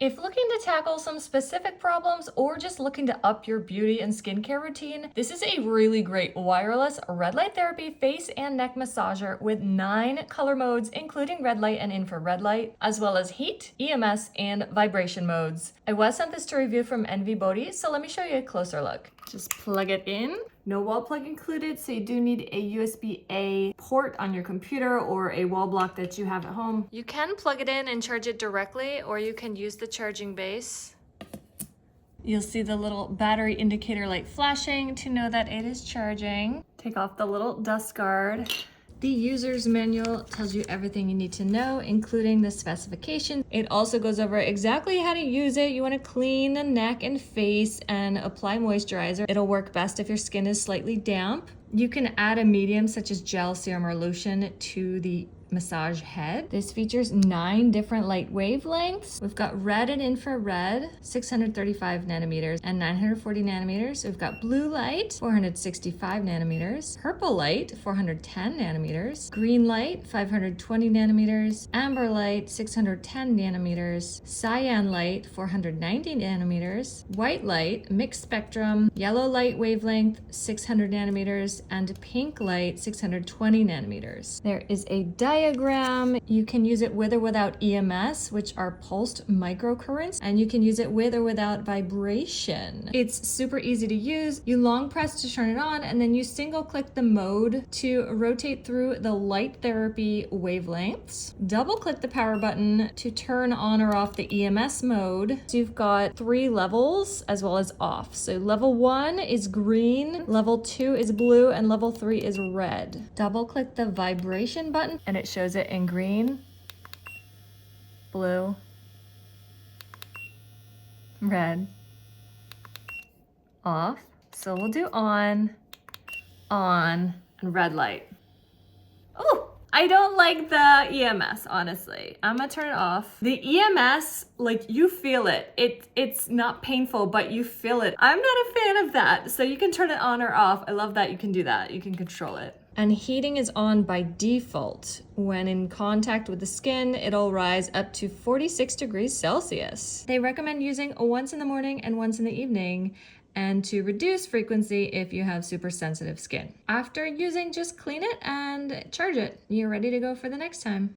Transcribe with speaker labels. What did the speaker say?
Speaker 1: If looking to tackle some specific problems or just looking to up your beauty and skincare routine, this is a really great wireless red light therapy face and neck massager with 9 color modes, including red light and infrared light, as well as heat, EMS, and vibration modes. I was sent this to review from NVBOTY, so let me show you a closer look. Just plug it in. No wall plug included, so you do need a USB-A port on your computer or a wall block that you have at home. You can plug it in and charge it directly, or you can use the charging base. You'll see the little battery indicator light flashing to know that it is charging. Take off the little dust guard. The user's manual tells you everything you need to know, including the specifications. It also goes over exactly how to use it. You want to clean the neck and face and apply moisturizer. It'll work best if your skin is slightly damp. You can add a medium such as gel, serum, or lotion to the massage head. This features 9 different light wavelengths. We've got red and infrared, 635 nanometers and 940 nanometers. We've got blue light, 465 nanometers, purple light, 410 nanometers, green light, 520 nanometers, amber light, 610 nanometers, cyan light, 490 nanometers, white light, mixed spectrum, yellow light wavelength, 600 nanometers, and pink light, 620 nanometers. There is a diagram. You can use it with or without EMS, which are pulsed microcurrents, and you can use it with or without vibration. It's super easy to use. You long press to turn it on, and then you single click the mode to rotate through the light therapy wavelengths. Double click the power button to turn on or off the EMS mode. So you've got 3 levels as well as off. So level 1 is green, level 2 is blue, and level 3 is red. Double click the vibration button and it shows it in green, blue, red, off. So we'll do on, and red light. Oh, I don't like the EMS, honestly. I'm gonna turn it off. The EMS, like, you feel it. It's not painful, but you feel it. I'm not a fan of that. So you can turn it on or off. I love that you can do that. You can control it. And heating is on by default. When in contact with the skin, it'll rise up to 46 degrees Celsius. They recommend using once in the morning and once in the evening, and to reduce frequency if you have super sensitive skin. After using, just clean it and charge it. You're ready to go for the next time.